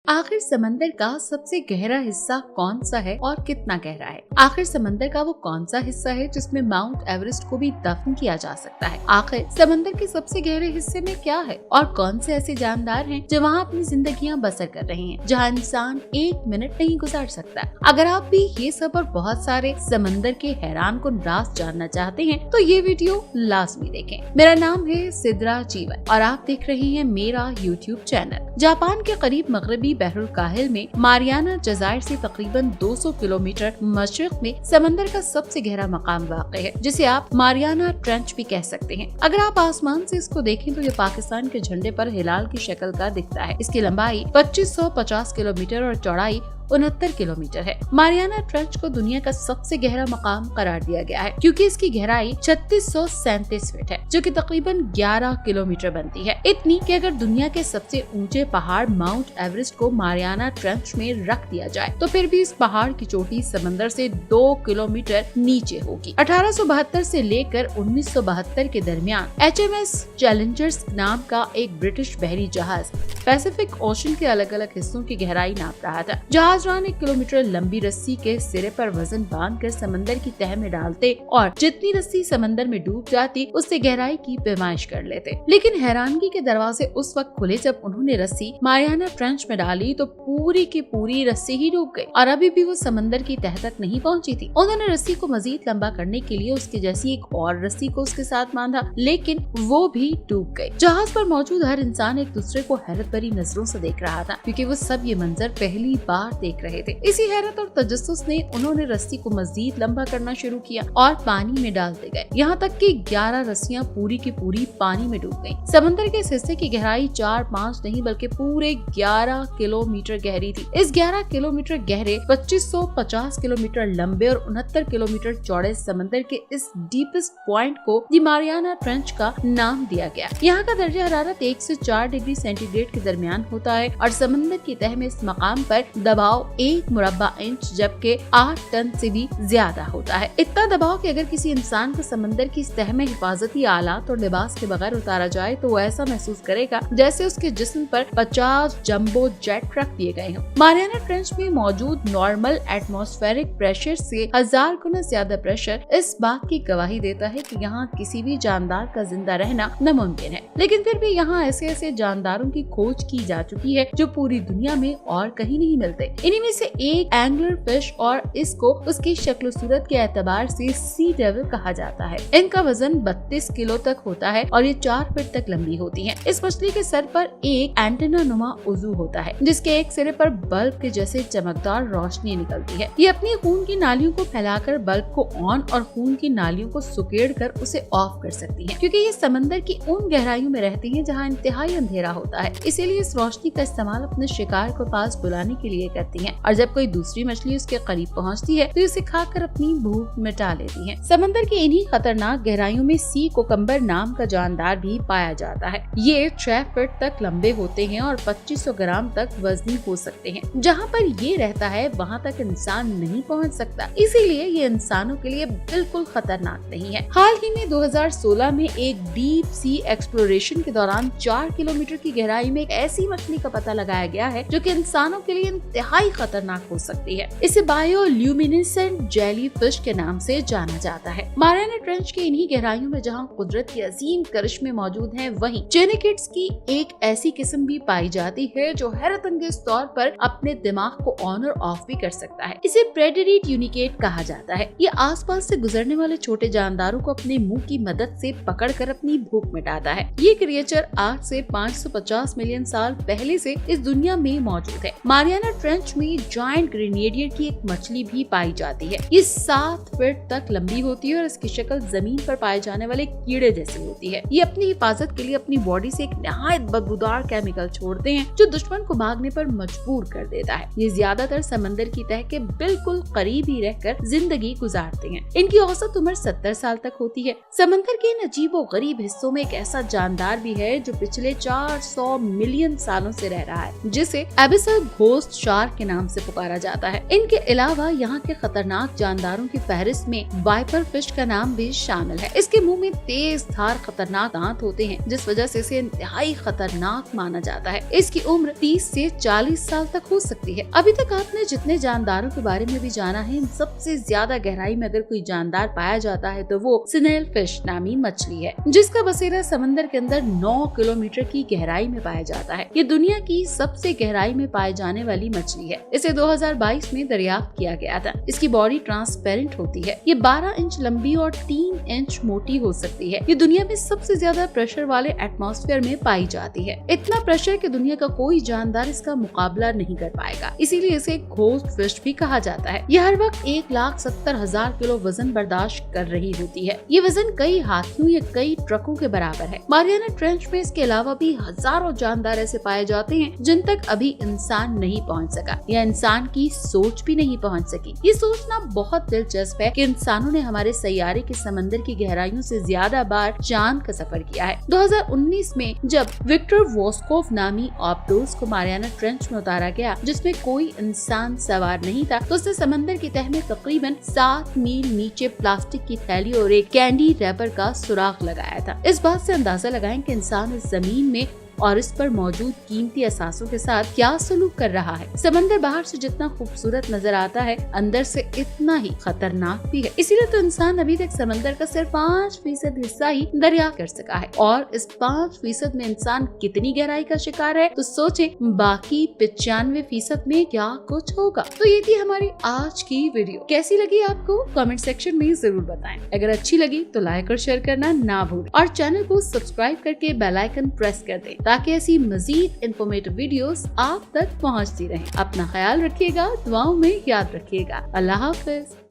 आखिर समंदर का सबसे गहरा हिस्सा कौन सा है और कितना गहरा है? आखिर समंदर का वो कौन सा हिस्सा है जिसमें माउंट एवरेस्ट को भी दफन किया जा सकता है? आखिर समंदर के सबसे गहरे हिस्से में क्या है और कौन से ऐसे जानदार हैं जो वहाँ अपनी जिंदगियां बसर कर रहे हैं, जहाँ इंसान एक मिनट नहीं गुजार सकता? अगर आप भी ये सब और बहुत सारे समंदर के हैरान कुन राज जानना चाहते हैं तो ये वीडियो लाजमी देखें। मेरा नाम है सिद्रा जीवन और आप देख रहे हैं मेरा यूट्यूब चैनल। जापान के करीब मगरबी बहरुल काहिल में मारियाना जज़ायर से तकरीबन 200 किलोमीटर मशरिक में समंदर का सबसे गहरा मकाम वाक़ है, जिसे आप मारियाना ट्रेंच भी कह सकते हैं। अगर आप आसमान से इसको देखें तो ये पाकिस्तान के झंडे पर हिलाल की शक्ल का दिखता है। इसकी लंबाई 2550 किलोमीटर और चौड़ाई 69 किलोमीटर है। मारियाना ट्रेंच को दुनिया का सबसे गहरा मकाम करार दिया गया है क्योंकि इसकी गहराई 3637 फीट है, जो कि तकरीबन 11 किलोमीटर बनती है। इतनी कि अगर दुनिया के सबसे ऊंचे पहाड़ माउंट एवरेस्ट को मारियाना ट्रेंच में रख दिया जाए तो फिर भी इस पहाड़ की चोटी समंदर से 2 किलोमीटर नीचे होगी। 1872 से लेकर 1972 के दरमियान HMS चैलेंजर्स नाम का एक ब्रिटिश बहरी जहाज पैसिफिक ओशन के अलग अलग हिस्सों की गहराई नाप रहा था। जहाज 1 किलोमीटर लंबी रस्सी के सिरे पर वजन बांधकर समंदर की तह में डालते और जितनी रस्सी समंदर में डूब जाती उससे गहराई की पैमाइश कर लेते। लेकिन हैरानगी के दरवाजे उस वक्त खुले जब उन्होंने रस्सी मारियाना ट्रेंच में डाली तो पूरी की पूरी रस्सी ही डूब गई और अभी भी वो समंदर की तह तक नहीं पहुंची थी। उन्होंने रस्सी को मजीद लंबा करने के लिए उसके जैसी एक और रस्सी को उसके साथ बांधा, लेकिन वो भी डूब गई। जहाज पर मौजूद हर इंसान एक दूसरे को हैरत भरी नजरों से देख रहा था क्योंकि वो सब ये मंजर पहली बार देख रहे थे। इसी हैरत और तजस्सुस ने उन्होंने रस्सी को मजीद लंबा करना शुरू किया और पानी में डालते गए, यहाँ तक कि 11 रस्सियां पूरी की पूरी पानी में डूब गईं। समंदर के इस हिस्से की गहराई 4-5 नहीं बल्कि पूरे 11 किलोमीटर गहरी थी। इस 11 किलोमीटर गहरे 2550 किलोमीटर लंबे और 69 किलोमीटर चौड़े समंदर के इस डीपेस्ट पॉइंट को दी मारियाना ट्रेंच का नाम दिया गया। यहाँ का दर्जा हरारत 1 से 4 डिग्री सेंटीग्रेड के दरमियान होता है और समंदर की तह में इस मकाम पर दबाव 1 मुरब्बा इंच जबकि 8 टन से भी ज्यादा होता है। इतना दबाव कि अगर किसी इंसान को समंदर की तह में हिफाजती आलात और लिबास के बगैर उतारा जाए तो वो ऐसा महसूस करेगा जैसे उसके जिस्म पर 50 जंबो जेट रख दिए गए हों। मारियाना ट्रेंच में मौजूद नॉर्मल एटमॉस्फेरिक प्रेशर से 1000 गुना ज्यादा प्रेशर इस बात की गवाही देता है कि यहाँ किसी भी जानदार का जिंदा रहना नामुमकिन है। लेकिन फिर भी यहाँ ऐसे जानदारों की खोज की जा चुकी है जो पूरी दुनिया में और कहीं नहीं मिलते। इन्हीं में से एक एंगलर फिश और इसको उसकी शक्ल सूरत के एतबार से सी डेविल कहा जाता है। इनका वजन 32 किलो तक होता है और ये 4 फीट तक लंबी होती हैं। इस मछली के सर पर एक एंटेना नुमा उज़ू होता है जिसके एक सिरे पर बल्ब के जैसे चमकदार रोशनी निकलती है। ये अपनी खून की नालियों को फैलाकर बल्ब को ऑन और खून की नालियों को सुकेड़ कर उसे ऑफ कर सकती है। क्योंकि ये समंदर की उन गहराइयों में रहती हैं जहाँ इंतहाई अंधेरा होता है, इसीलिए इस रोशनी का इस्तेमाल अपने शिकार को पास बुलाने के लिए करती हैं और जब कोई दूसरी मछली उसके करीब पहुंचती है तो इसे खाकर अपनी भूख मिटा लेती है। समंदर की इन्हीं खतरनाक गहराइयों में सी कोकम्बर नाम का जानदार भी पाया जाता है। ये 6 फीट तक लंबे होते हैं और 2500 ग्राम तक वजनी हो सकते हैं। जहाँ पर ये रहता है वहाँ तक इंसान नहीं पहुँच सकता, इसीलिए ये इंसानों के लिए बिल्कुल खतरनाक नहीं है। हाल ही में 2016 में एक डीप सी एक्सप्लोरेशन के दौरान 4 किलोमीटर की गहराई में एक ऐसी मछली का पता लगाया गया है जो कि इंसानों के लिए इंतहाई खतरनाक हो सकती है। इसे बायोल्यूमिनेसेंट जेली फिश के नाम से जाना जाता है। मारियाना ट्रेंच के इन्हीं गहराइयों में जहां कुदरत की अजीम करिश्मे मौजूद हैं, वहीं चेनिकिड्स की एक ऐसी किस्म भी पाई जाती है जो हैरत अंगेज तौर पर अपने दिमाग को ऑन और ऑफ भी कर सकता है। इसे प्रेडेटरी ट्यूनिकेट कहा जाता है। ये आसपास से गुजरने वाले छोटे जानदारों को अपने मुंह की मदद से पकड़कर अपनी भूख मिटाता है। ये क्रिएचर आज से 550 मिलियन साल पहले से इस दुनिया में मौजूद है। मारियाना ट्रेंच में जायंट ग्रेनेडियर की एक मछली भी पाई जाती है। ये 7 फीट तक लंबी होती है और इसकी शक्ल जमीन पर पाए जाने वाले कीड़े जैसी होती है। ये अपनी हिफाजत के लिए अपनी बॉडी से एक नहायत बदबूदार केमिकल छोड़ते हैं जो दुश्मन को भागने पर मजबूर कर देता है। ये ज्यादातर समंदर की तह के बिल्कुल करीब ही रहकर जिंदगी गुजारते हैं। इनकी औसत उम्र 70 साल तक होती है। समंदर के इन अजीबो गरीब हिस्सों में एक ऐसा जानदार भी है जो पिछले 400 मिलियन सालों से रह रहा है, जिसे एबिसल घोस्ट शार्क के नाम से पुकारा जाता है। इनके अलावा यहाँ के खतरनाक जानदारों की फहरिस्त में वाइपर फिश का नाम भी शामिल है। इसके मुंह में तेज धार खतरनाक दांत होते हैं, जिस वजह से इसे इंतहाई खतरनाक माना जाता है। इसकी उम्र 30 से 40 साल तक हो सकती है। अभी तक आपने जितने जानदारों के बारे में भी जाना है, इन सबसे ज्यादा गहराई में अगर कोई जानदार पाया जाता है तो वो स्नेल फिश नामी मछली है, जिसका बसेरा समंदर के अंदर 9 किलोमीटर की गहराई में पाया जाता है। ये दुनिया की सबसे गहराई में पाए जाने वाली मछली है। इसे 2022 में दरियाफ्त किया गया था। इसकी बॉडी ट्रांसपेरेंट होती है। ये 12 इंच लंबी और 3 इंच मोटी हो सकती है। ये दुनिया में सबसे ज्यादा प्रेशर वाले एटमॉस्फेयर में पाई जाती है। इतना प्रेशर कि दुनिया का कोई जानदार इसका मुकाबला नहीं कर पाएगा, इसीलिए इसे घोस्ट फिश भी कहा जाता है। यह हर वक्त 1,70,000 किलो वजन बर्दाश्त कर रही होती है। ये वजन कई हाथियों या कई ट्रकों के बराबर है। मारियाना ट्रेंच में इसके अलावा भी हजारों जानदार ऐसे पाए जाते हैं जिन तक अभी इंसान नहीं पहुंच सका या इंसान की सोच भी नहीं पहुंच सकी। ये सोचना बहुत दिलचस्प है कि इंसानों ने हमारे सैयारे के समंदर की गहराइयों से ज्यादा बार चांद का सफर किया है। 2019 में जब विक्टर वोस्कोव नामी ऑप्टोस को मारियाना ट्रेंच में उतारा गया, जिसमें कोई इंसान सवार नहीं था, तो उसने समंदर की तह में तकरीबन 7 मील नीचे प्लास्टिक की थैली और एक कैंडी रैपर का सुराख लगाया था। इस बात से अंदाजा लगाएं कि इंसान इस जमीन में और इस पर मौजूद कीमती असासों के साथ क्या सलूक कर रहा है। समंदर बाहर से जितना खूबसूरत नजर आता है, अंदर से इतना ही खतरनाक भी है। इसीलिए तो इंसान अभी तक समंदर का सिर्फ 5% हिस्सा ही दरियाफ्त कर सका है, और इस 5% में इंसान कितनी गहराई का शिकार है, तो सोचें बाकी 95% में क्या कुछ होगा। तो ये थी हमारी आज की वीडियो। कैसी लगी आपको कमेंट सेक्शन में जरूर बताएं। अगर अच्छी लगी तो लाइक और शेयर करना ना भूलें, और चैनल को सब्सक्राइब करके बेल आइकन प्रेस कर दें ताकि ऐसी मजीद इंफॉर्मेटिव वीडियोस आप तक पहुंचती रहें। अपना ख्याल रखिएगा, दुआओं में याद रखिएगा। अल्लाह हाफिज।